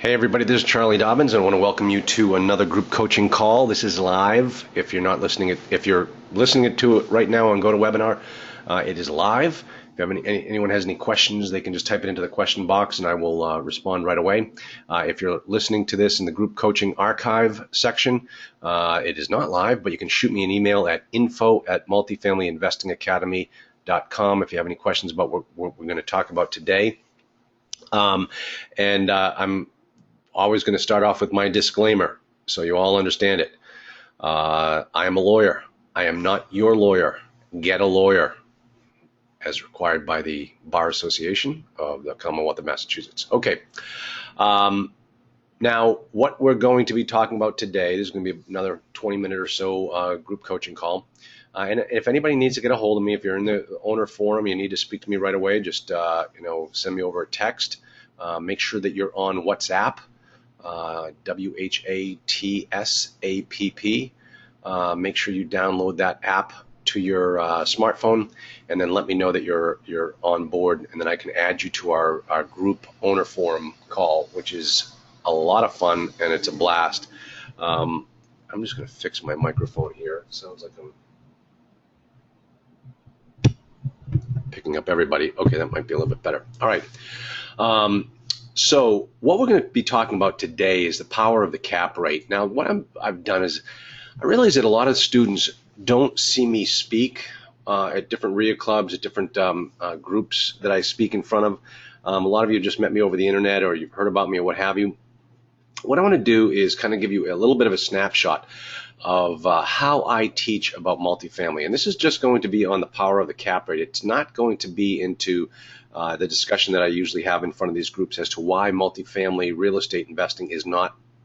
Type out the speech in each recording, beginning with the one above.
Hey everybody, this is Charlie Dobbins, and I want to welcome you to another group coaching call. This is live. If you're listening to it right now on GoToWebinar, it is live. If anyone has any questions, they can just type it into the question box, and I will respond right away. If you're listening to this in the group coaching archive section, it is not live, but you can shoot me an email at info@multifamilyinvestingacademy.com if you have any questions about what we're going to talk about today. I'm always going to start off with my disclaimer so you all understand it. I am a lawyer. I am not your lawyer. Get a lawyer, as required by the Bar Association of the Commonwealth of Massachusetts. Okay. Now, what we're going to be talking about today, this is going to be another 20-minute or so group coaching call. And if anybody needs to get a hold of me, if you're in the owner forum, you need to speak to me right away, just send me over a text. Make sure that you're on WhatsApp. WHATSAPP. Make sure you download that app to your smartphone, and then let me know that you're on board, and then I can add you to our group owner forum call, which is a lot of fun and it's a blast. I'm just going to fix my microphone here. It sounds like I'm picking up everybody. Okay, that might be a little bit better. All right. So what we're going to be talking about today is the power of the cap rate. Now, what I've done is I realize that a lot of students don't see me speak at different RIA clubs, at different groups that I speak in front of. A lot of you just met me over the internet, or you've heard about me, or what have you. What I want to do is kind of give you a little bit of a snapshot of how I teach about multifamily. And this is just going to be on the power of the cap rate. It's not going to be into the discussion that I usually have in front of these groups as to why multifamily real estate investing it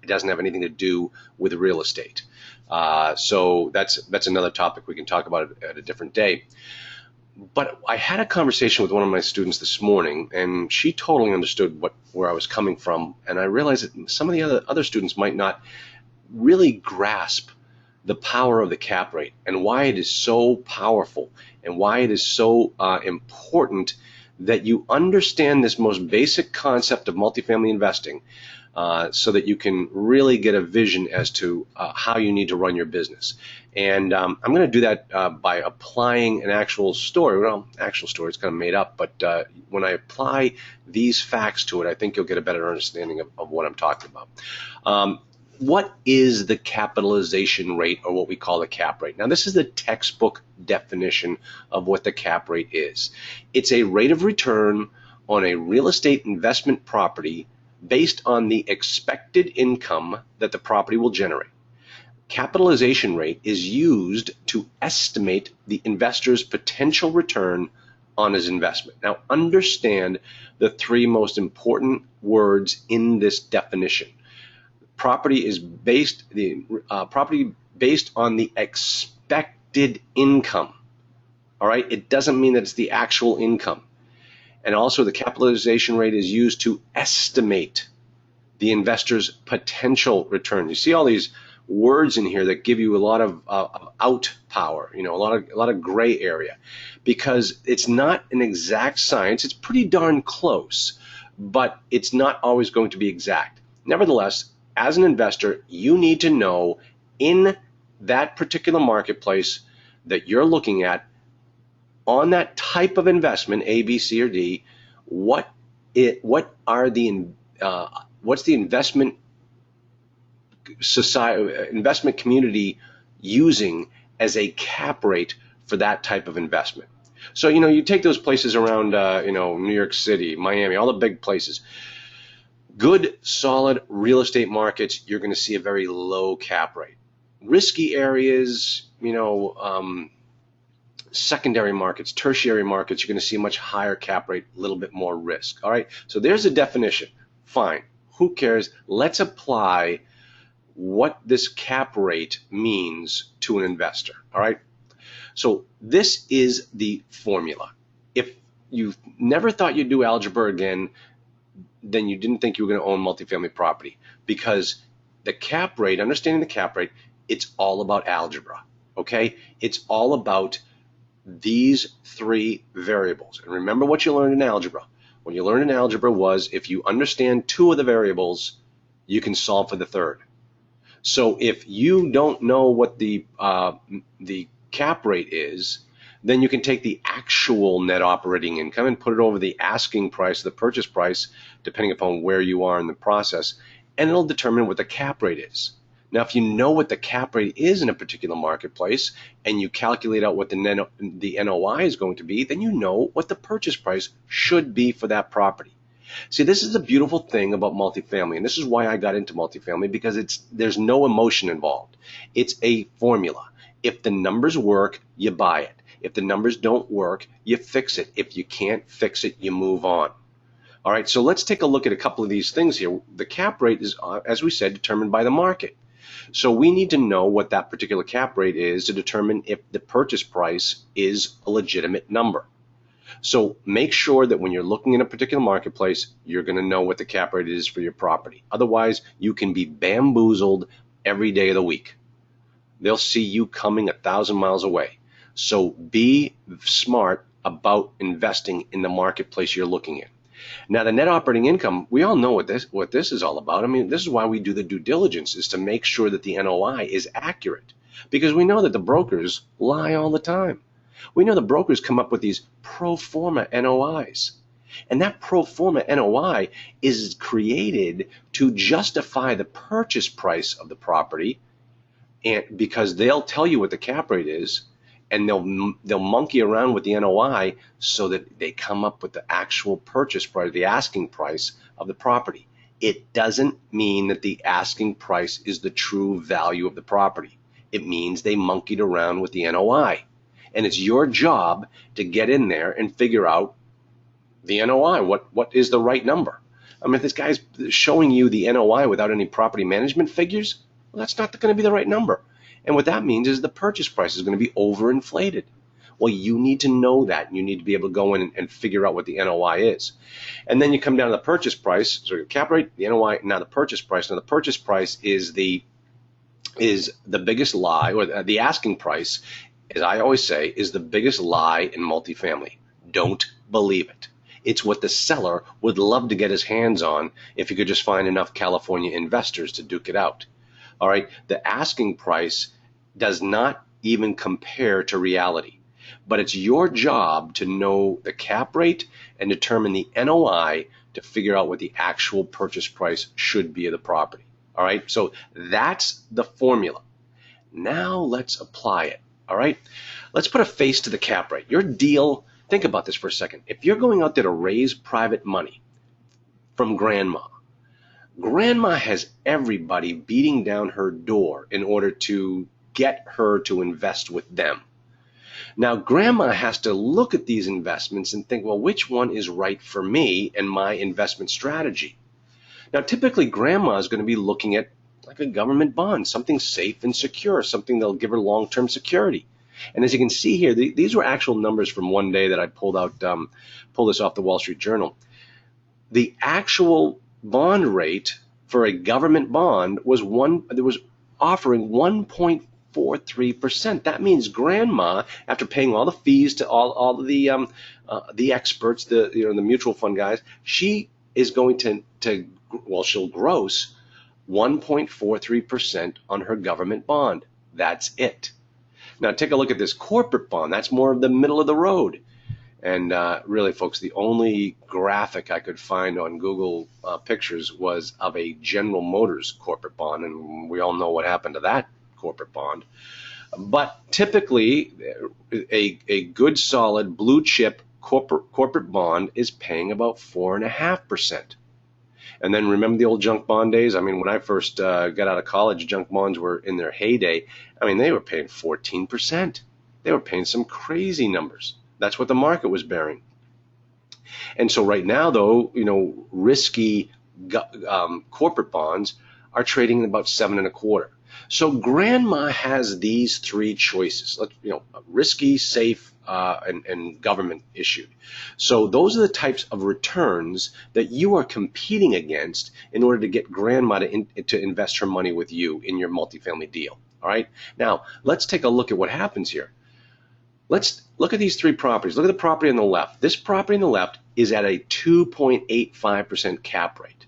doesn't have anything to do with real estate. So that's another topic we can talk about at a different day. But I had a conversation with one of my students this morning, and she totally understood where I was coming from. And I realized that some of the other students might not really grasp the power of the cap rate and why it is so powerful and why it is so important that you understand this most basic concept of multifamily investing so that you can really get a vision as to how you need to run your business. And I'm going to do that by applying an actual story. Well, actual story is kind of made up, but when I apply these facts to it, I think you'll get a better understanding of what I'm talking about. What is the capitalization rate, or what we call the cap rate? Now, this is the textbook definition of what the cap rate is. It's a rate of return on a real estate investment property based on the expected income that the property will generate. Capitalization rate is used to estimate the investor's potential return on his investment. Now, understand the three most important words in this definition. Property based on the expected income. All right, it doesn't mean that it's the actual income. And also, the capitalization rate is used to estimate the investor's potential return. You see all these words in here that give you a lot of out power, a lot of gray area, because it's not an exact science. It's pretty darn close, but it's not always going to be exact. Nevertheless, as an investor, you need to know in that particular marketplace that you're looking at, on that type of investment, A, B, C, or D, what's the investment community using as a cap rate for that type of investment. So you take those places around New York City, Miami, all the big places. Good, solid real estate markets, you're going to see a very low cap rate. Risky areas, secondary markets, tertiary markets, you're going to see a much higher cap rate, a little bit more risk. All right, so there's a definition. Fine, who cares? Let's apply what this cap rate means to an investor. All right, so this is the formula. If you never thought you'd do algebra again, then you didn't think you were going to own multifamily property, because the cap rate, understanding the cap rate, it's all about algebra, okay? It's all about these three variables. And remember what you learned in algebra. What you learned in algebra was if you understand two of the variables, you can solve for the third. So if you don't know what the cap rate is, then you can take the actual net operating income and put it over the asking price, the purchase price, depending upon where you are in the process, and it'll determine what the cap rate is. Now, if you know what the cap rate is in a particular marketplace and you calculate out what the NOI is going to be, then you know what the purchase price should be for that property. See, this is the beautiful thing about multifamily, and this is why I got into multifamily, because there's no emotion involved. It's a formula. If the numbers work, you buy it. If the numbers don't work, you fix it. If you can't fix it, you move on. All right, so let's take a look at a couple of these things here. The cap rate is, as we said, determined by the market. So we need to know what that particular cap rate is to determine if the purchase price is a legitimate number. So make sure that when you're looking in a particular marketplace, you're going to know what the cap rate is for your property. Otherwise, you can be bamboozled every day of the week. They'll see you coming 1,000 miles away. So be smart about investing in the marketplace you're looking in. Now, the net operating income, we all know what this is all about. I mean, this is why we do the due diligence, is to make sure that the NOI is accurate, because we know that the brokers lie all the time. We know the brokers come up with these pro forma NOIs. And that pro forma NOI is created to justify the purchase price of the property, and because they'll tell you what the cap rate is, and they'll monkey around with the NOI so that they come up with the actual purchase price, the asking price of the property. It doesn't mean that the asking price is the true value of the property. It means they monkeyed around with the NOI. And it's your job to get in there and figure out the NOI. What is the right number? I mean, if this guy's showing you the NOI without any property management figures, well, that's not going to be the right number. And what that means is the purchase price is going to be overinflated. Well, you need to know that. You need to be able to go in and figure out what the NOI is. And then you come down to the purchase price. So your cap rate, the NOI, now the purchase price. Now the purchase price is the biggest lie, or the asking price, as I always say, is the biggest lie in multifamily. Don't believe it. It's what the seller would love to get his hands on if he could just find enough California investors to duke it out. All right, the asking price does not even compare to reality, but it's your job to know the cap rate and determine the NOI to figure out what the actual purchase price should be of the property. All right, so that's the formula. Now let's apply it. All right, let's put a face to the cap rate. Your deal, think about this for a second. If you're going out there to raise private money from grandma, grandma has everybody beating down her door in order to get her to invest with them. Now, grandma has to look at these investments and think, well, which one is right for me and my investment strategy? Now, typically, grandma is going to be looking at like a government bond, something safe and secure, something that'll give her long-term security. And as you can see here, these were actual numbers from one day that I pulled this off the Wall Street Journal. The actual bond rate for a government bond was offering 1.43%. That means grandma, after paying all the fees to all of the experts, the mutual fund guys, she is going to she'll gross 1.43% on her government bond. That's it. Now take a look at this corporate bond. That's more of the middle of the road. And really, folks, the only graphic I could find on Google Pictures was of a General Motors corporate bond, and we all know what happened to that corporate bond. But typically, a good, solid, blue chip corporate bond is paying about 4.5%. And then remember the old junk bond days? I mean, when I first got out of college, junk bonds were in their heyday. I mean, they were paying 14%. They were paying some crazy numbers. That's what the market was bearing. And so right now, though, risky corporate bonds are trading at about 7.25. So grandma has these three choices: risky, safe, and government issued. So those are the types of returns that you are competing against in order to get grandma to invest her money with you in your multifamily deal. All right. Now let's take a look at what happens here. Let's look at these three properties. Look at the property on the left. This property on the left is at a 2.85% cap rate.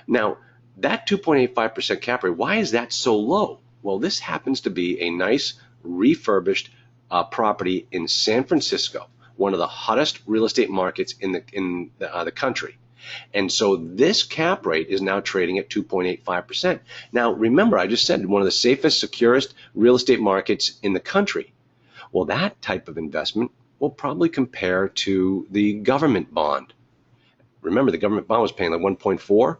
Now, That 2.85% cap rate, why is that so low? Well, this happens to be a nice refurbished property in San Francisco, one of the hottest real estate markets in the country. And so this cap rate is now trading at 2.85%. Now, remember, I just said one of the safest, securest real estate markets in the country. Well, that type of investment will probably compare to the government bond. Remember, the government bond was paying like 1.4.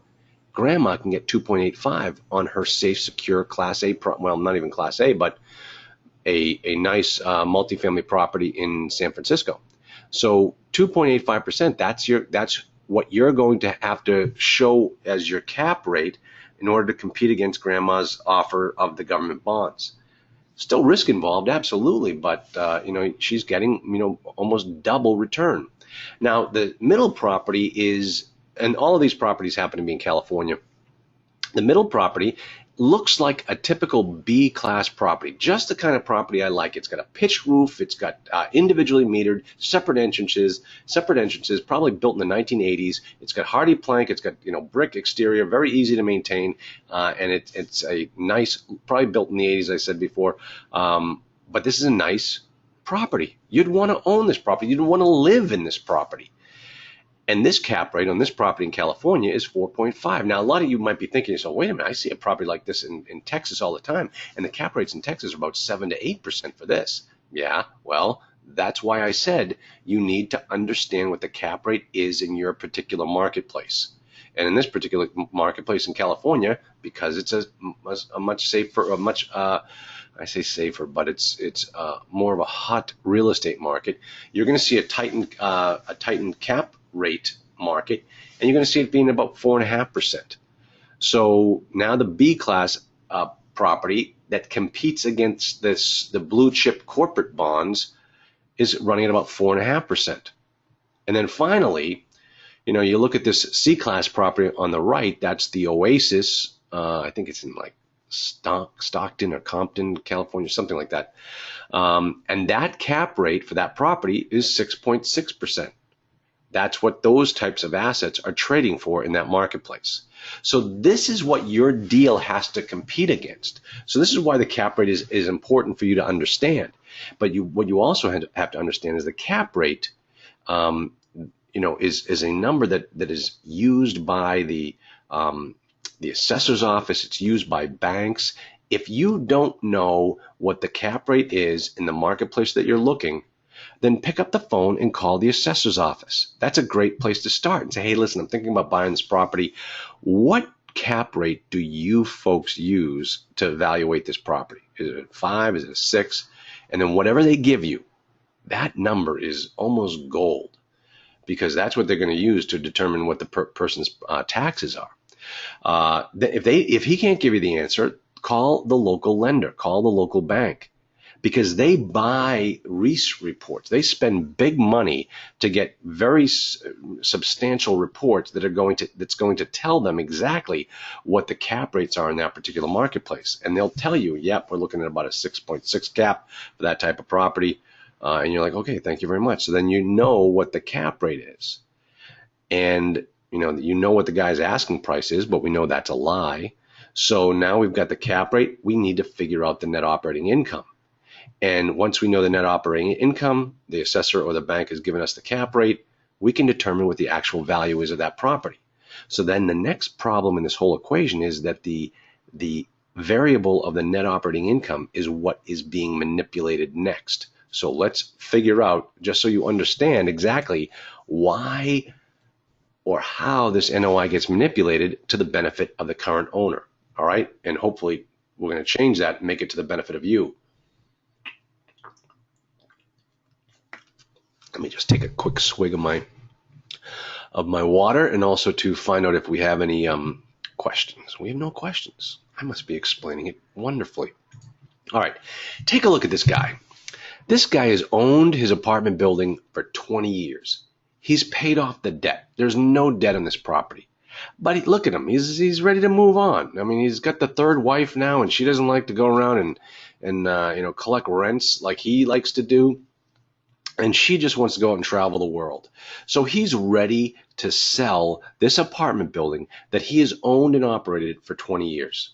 Grandma can get 2.85 on her safe, secure Class A, well, not even Class A, but a nice multifamily property in San Francisco. So 2.85%, that's what you're going to have to show as your cap rate in order to compete against grandma's offer of the government bonds. Still risk involved, absolutely, but she's getting almost double return. Now the middle property is, and all of these properties happen to be in California. The middle property looks like a typical B-class property, just the kind of property I like. It's got a pitched roof, it's got individually metered, separate entrances, probably built in the 1980s. It's got hardy plank, it's got brick exterior, very easy to maintain, and it's a nice, probably built in the 80s, I said before. But this is a nice property. You'd want to own this property. You'd want to live in this property. And this cap rate on this property in California is 4.5. Now, a lot of you might be thinking, so wait a minute, I see a property like this in Texas all the time, and the cap rates in Texas are about 7 to 8% for this. Yeah, well, that's why I said you need to understand what the cap rate is in your particular marketplace. And in this particular marketplace in California, because it's a much safer, I say safer, but it's more of a hot real estate market. You're going to see a tightened cap rate market, and you're going to see it being about 4.5%. So now the B class property that competes against the blue chip corporate bonds is running at about 4.5%. And then finally, you look at this C class property on the right. That's the Oasis. I think it's in like Stockton or Compton, California, something like that. And that cap rate for that property is 6.6%. That's what those types of assets are trading for in that marketplace. So this is what your deal has to compete against. So this is why the cap rate is important for you to understand. But what you also have to understand is the cap rate, is a number that is used by the assessor's office. It's used by banks. If you don't know what the cap rate is in the marketplace that you're looking, then pick up the phone and call the assessor's office. That's a great place to start and say, hey, listen, I'm thinking about buying this property. What cap rate do you folks use to evaluate this property? Is it a 5? Is it a 6? And then whatever they give you, that number is almost gold, because that's what they're going to use to determine what the person's taxes are. If he can't give you the answer, call the local lender, call the logoing bank. Because they buy REIS reports. They spend big money to get very substantial reports that's going to tell them exactly what the cap rates are in that particular marketplace. And they'll tell you, yep, we're looking at about a 6.6 cap for that type of property. And you're like, okay, thank you very much. So then you know what the cap rate is. And you know what the guy's asking price is, but we know that's a lie. So now we've got the cap rate. We need to figure out the net operating income. And once we know the net operating income, the assessor or the bank has given us the cap rate, we can determine what the actual value is of that property. So then the next problem in this whole equation is that the variable of the net operating income is what is being manipulated next. So let's figure out, just so you understand exactly why or how this NOI gets manipulated to the benefit of the current owner. All right? And hopefully we're going to change that and make it to the benefit of you. Let me just take a quick swig of my water, and also to find out if we have any questions. We have no questions. I must be explaining it wonderfully. All right, take a look at this guy. This guy has owned his apartment building for 20 years. He's paid off the debt. There's no debt on this property. But look at him. He's ready to move on. I mean, he's got the third wife now, and she doesn't like to go around and collect rents like he likes to do. and she just wants to go out and travel the world. So he's ready to sell this apartment building that he has owned and operated for 20 years.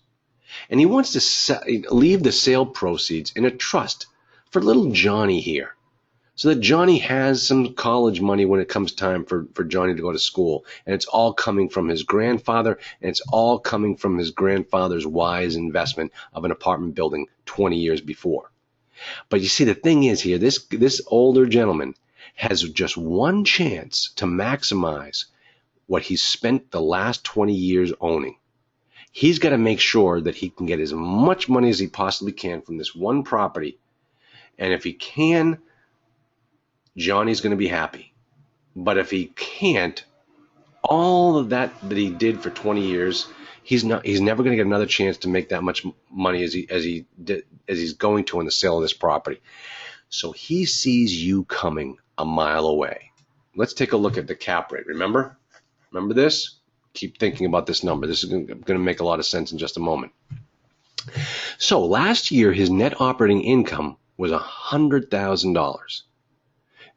And he wants to leave the sale proceeds in a trust for little Johnny here, so that Johnny has some college money when it comes time for Johnny to go to school. And it's all coming from his grandfather, and it's all coming from his grandfather's wise investment of an apartment building 20 years before. But you see, the thing is here, this older gentleman has just one chance to maximize what he's spent the last 20 years owning. He's got to make sure that he can get as much money as he possibly can from this one property. And if he can, Johnny's going to be happy. But if he can't, all of that he did for 20 years, he's never going to get another chance to make that much money as he's going to in the sale of this property. So he sees you coming a mile away. Let's take a look at the cap rate. Remember this? Keep thinking about this number. This is going to make a lot of sense in just a moment. So last year, his net operating income was $100,000.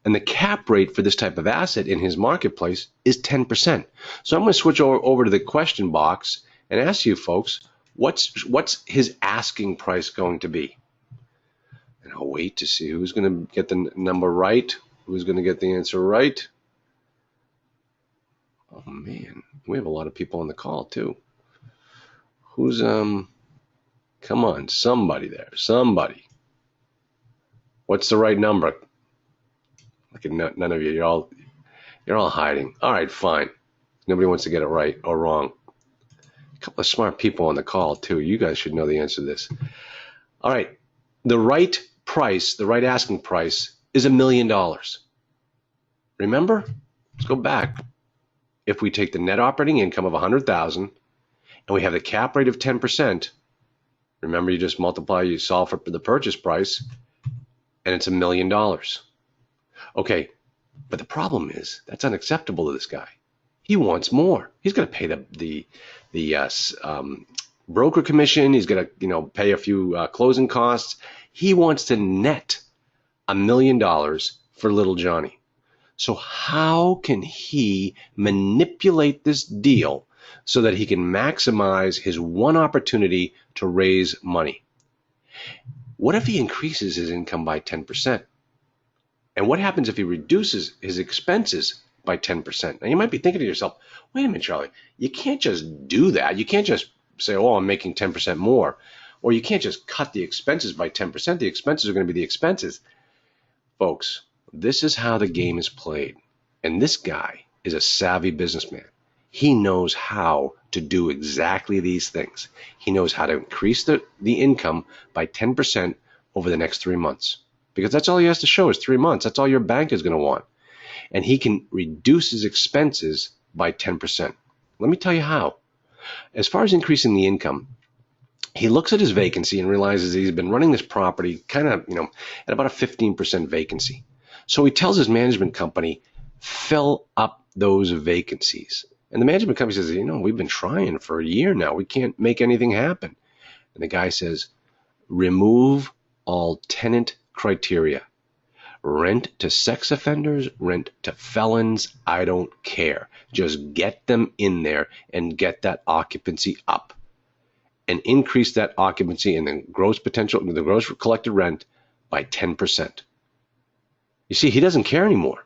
And the cap rate for this type of asset in his marketplace is 10%. So I'm going to switch over to the question box and ask you folks, what's his asking price going to be? And I'll wait to see who's going to get the number right, who's going to get the answer right. Oh man, we have a lot of people on the call too. Who's come on, somebody there, somebody. What's the right number? Look at none of you. You're all hiding. All right, fine. Nobody wants to get it right or wrong. A couple of smart people on the call too. You guys should know the answer to this. All right, the right price, the right asking price is $1 million. Remember? Let's go back. If we take the net operating income of $100,000 and we have the cap rate of 10%, remember you just multiply, you solve for the purchase price, and it's $1 million. Okay, but the problem is that's unacceptable to this guy. He wants more. He's going to pay the broker commission. He's going to pay a few closing costs. He wants to net $1 million for little Johnny. So how can he manipulate this deal so that he can maximize his one opportunity to raise money? What if he increases his income by 10%? And what happens if he reduces his expenses by 10%? Now you might be thinking to yourself, wait a minute, Charlie, you can't just do that. You can't just say, oh, I'm making 10% more. Or you can't just cut the expenses by 10%. The expenses are going to be the expenses. Folks, this is how the game is played. And this guy is a savvy businessman. He knows how to do exactly these things. He knows how to increase the income by 10% over the next 3 months. Because that's all he has to show is 3 months. That's all your bank is going to want. And he can reduce his expenses by 10%. Let me tell you how. As far as increasing the income, he looks at his vacancy and realizes he's been running this property kind of, at about a 15% vacancy. So he tells his management company, fill up those vacancies. And the management company says, we've been trying for a year now. We can't make anything happen. And the guy says, remove all tenant criteria. Rent to sex offenders, rent to felons, I don't care. Just get them in there and get that occupancy up. And increase that occupancy and the gross collected rent by 10%. You see, he doesn't care anymore.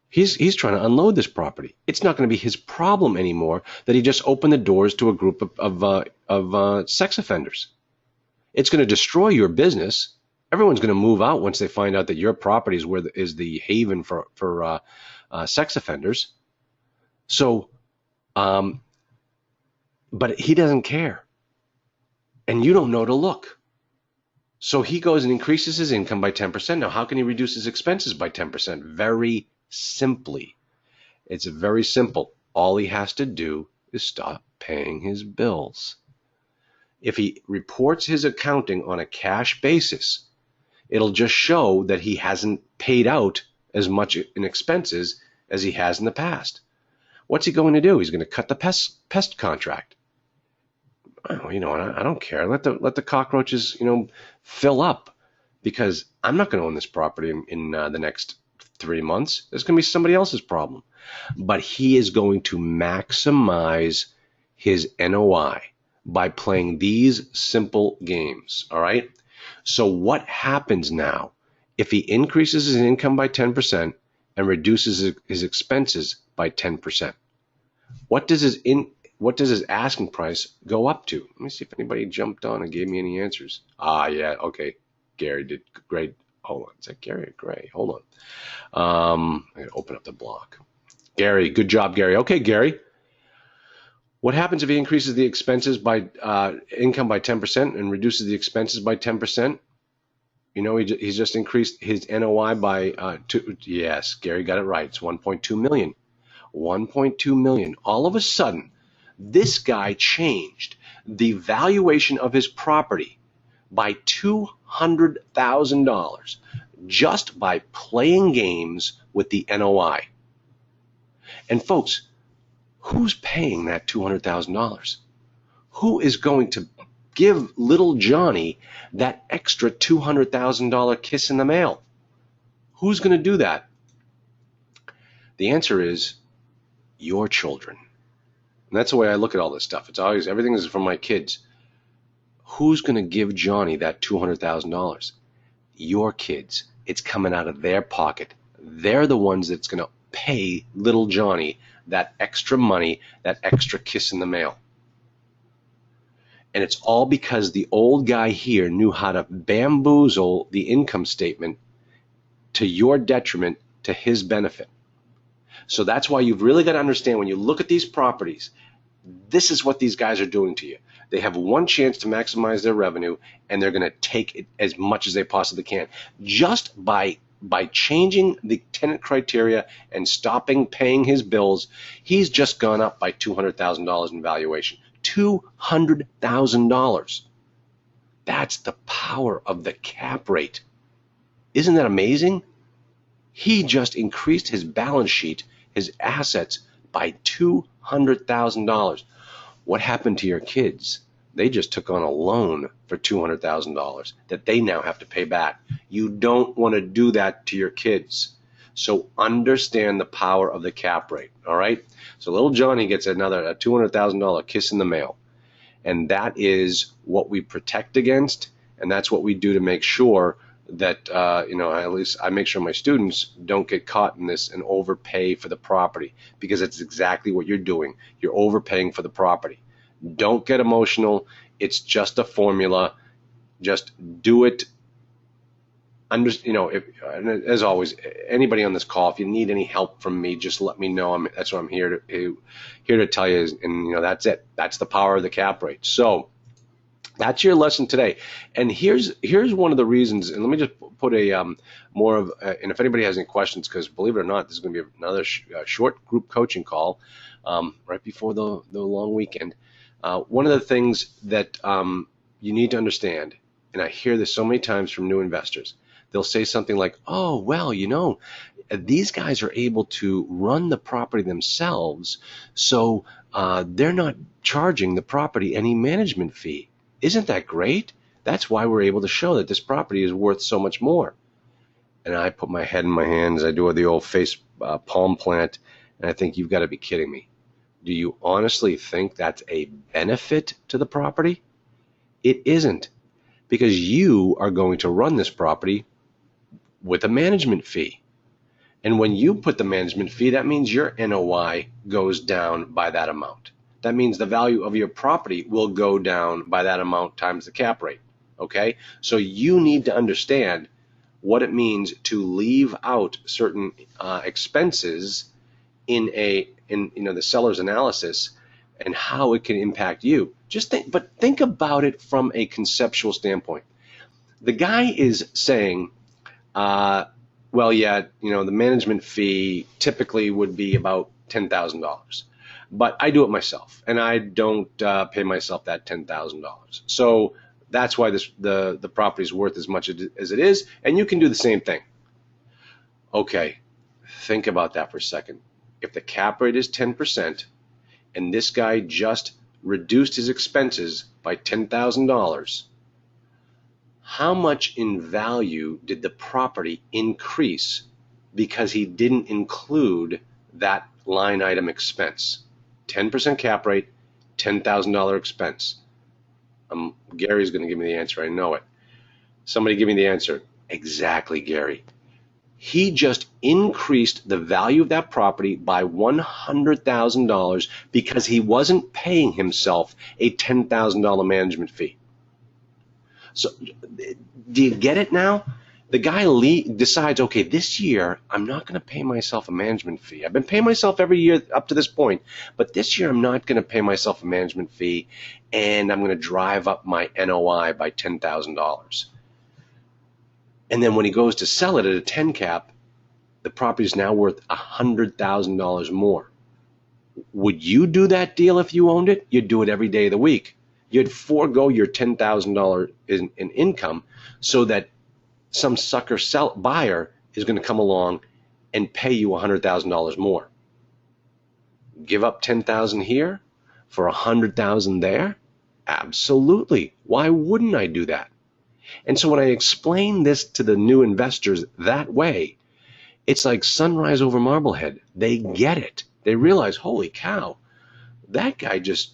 He's trying to unload this property. It's not going to be his problem anymore that he just opened the doors to a group of sex offenders. It's going to destroy your business. Everyone's going to move out once they find out that your property is the haven for sex offenders. So, but he doesn't care. And you don't know to look. So he goes and increases his income by 10%. Now, how can he reduce his expenses by 10%? Very simply. It's very simple. All he has to do is stop paying his bills. If he reports his accounting on a cash basis, it'll just show that he hasn't paid out as much in expenses as he has in the past. What's he going to do? He's going to cut the pest contract. Oh, I don't care. Let the cockroaches, fill up, because I'm not going to own this property in the next 3 months, it's going to be somebody else's problem. But he is going to maximize his NOI by playing these simple games. All right. So what happens now if he increases his income by 10% and reduces his expenses by 10%? What does his asking price go up to? Let me see if anybody jumped on and gave me any answers. Yeah, okay. Gary did great. Hold on. Is that Gary or Gray? Hold on. I'm gonna open up the block. Gary, good job, Gary. Okay, Gary. What happens if he increases the expenses by income by 10% and reduces the expenses by 10%? You know, he's just increased his NOI by yes, Gary got it right. It's 1.2 million. 1.2 million. All of a sudden, this guy changed the valuation of his property by $200,000 just by playing games with the NOI. And folks, who's paying that $200,000? Who is going to give little Johnny that extra $200,000 kiss in the mail? Who's going to do that? The answer is your children. And that's the way I look at all this stuff. It's always, everything is from my kids. Who's going to give Johnny that $200,000? Your kids. It's coming out of their pocket. They're the ones that's going to pay little Johnny that extra money, that extra kiss in the mail. And it's all because the old guy here knew how to bamboozle the income statement to your detriment, to his benefit. So that's why you've really got to understand, when you look at these properties, this is what these guys are doing to you. They have one chance to maximize their revenue, and they're going to take it as much as they possibly can. Just by changing the tenant criteria and stopping paying his bills, he's just gone up by $200,000 in valuation. $200,000. That's the power of the cap rate. Isn't that amazing? He just increased his balance sheet, his assets, by $200,000. What happened to your kids? They just took on a loan for $200,000 that they now have to pay back. You don't want to do that to your kids. So understand the power of the cap rate, all right? So little Johnny gets another $200,000 kiss in the mail. And that is what we protect against, and that's what we do to make sure that, at least I make sure my students don't get caught in this and overpay for the property, because it's exactly what you're doing. You're overpaying for the property. Don't get emotional. It's just a formula. Just do it. As always, anybody on this call, if you need any help from me, just let me know. That's what I'm here to tell you. And that's it. That's the power of the cap rate. So that's your lesson today. And here's one of the reasons. And let me just put and if anybody has any questions, because believe it or not, this is going to be another short group coaching call right before the long weekend. One of the things that you need to understand, and I hear this so many times from new investors, they'll say something like, oh, well, these guys are able to run the property themselves, so they're not charging the property any management fee. Isn't that great? That's why we're able to show that this property is worth so much more. And I put my head in my hands. I do the old face palm plant, and I think, you've got to be kidding me. Do you honestly think that's a benefit to the property? It isn't, because you are going to run this property with a management fee. And when you put the management fee, that means your NOI goes down by that amount. That means the value of your property will go down by that amount times the cap rate. Okay? So you need to understand what it means to leave out certain expenses in the seller's analysis, and how it can impact you. But think about it from a conceptual standpoint. The guy is saying, well, yeah, the management fee typically would be about $10,000, but I do it myself, and I don't pay myself that $10,000. So that's why the property is worth as much as it is, and you can do the same thing. Okay, think about that for a second. If the cap rate is 10%, and this guy just reduced his expenses by $10,000, how much in value did the property increase because he didn't include that line item expense. 10% cap rate, $10,000 expense. Gary's going to give me the answer. I know it. Somebody give me the answer. Exactly, Gary. He just increased the value of that property by $100,000 because he wasn't paying himself a $10,000 management fee. So, do you get it now? The guy decides, okay, this year I'm not going to pay myself a management fee. I've been paying myself every year up to this point, but this year I'm not going to pay myself a management fee, and I'm going to drive up my NOI by $10,000. And then when he goes to sell it at a 10 cap, the property is now worth $100,000 more. Would you do that deal if you owned it? You'd do it every day of the week. You'd forego your $10,000 in income so that some sucker buyer is going to come along and pay you $100,000 more. Give up $10,000 here for $100,000 there? Absolutely. Why wouldn't I do that? And so when I explain this to the new investors that way, it's like sunrise over Marblehead. They get it. They realize, holy cow, that guy just,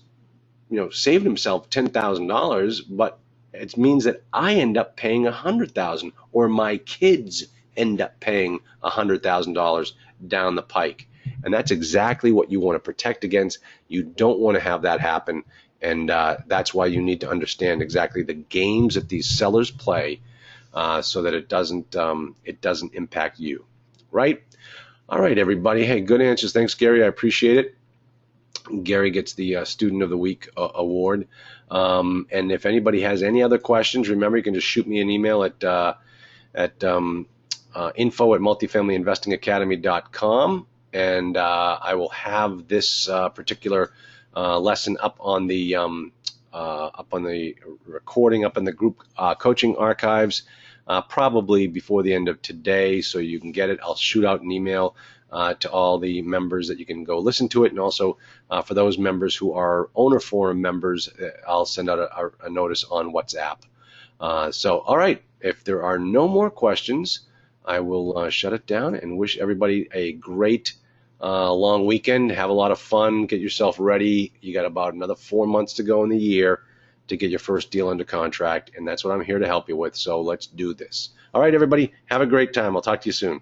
saved himself $10,000, but it means that I end up paying $100,000, or my kids end up paying $100,000 down the pike. And that's exactly what you want to protect against. You don't want to have that happen. And that's why you need to understand exactly the games that these sellers play, so that it doesn't impact you, right? All right, everybody. Hey, good answers. Thanks, Gary. I appreciate it. Gary gets the Student of the Week award. And if anybody has any other questions, remember you can just shoot me an email at info@multifamilyinvestingacademy.com, and I will have this particular lesson up on the recording, up in the group coaching archives, probably before the end of today, so you can get it. I'll shoot out an email to all the members that you can go listen to it, and also for those members who are owner forum members, I'll send out a notice on WhatsApp. So, all right, if there are no more questions, I will shut it down and wish everybody a great long weekend. Have a lot of fun. Get yourself ready. You got about another 4 months to go in the year to get your first deal under contract, and that's what I'm here to help you with. So let's do this. All right, everybody, have a great time. I'll talk to you soon.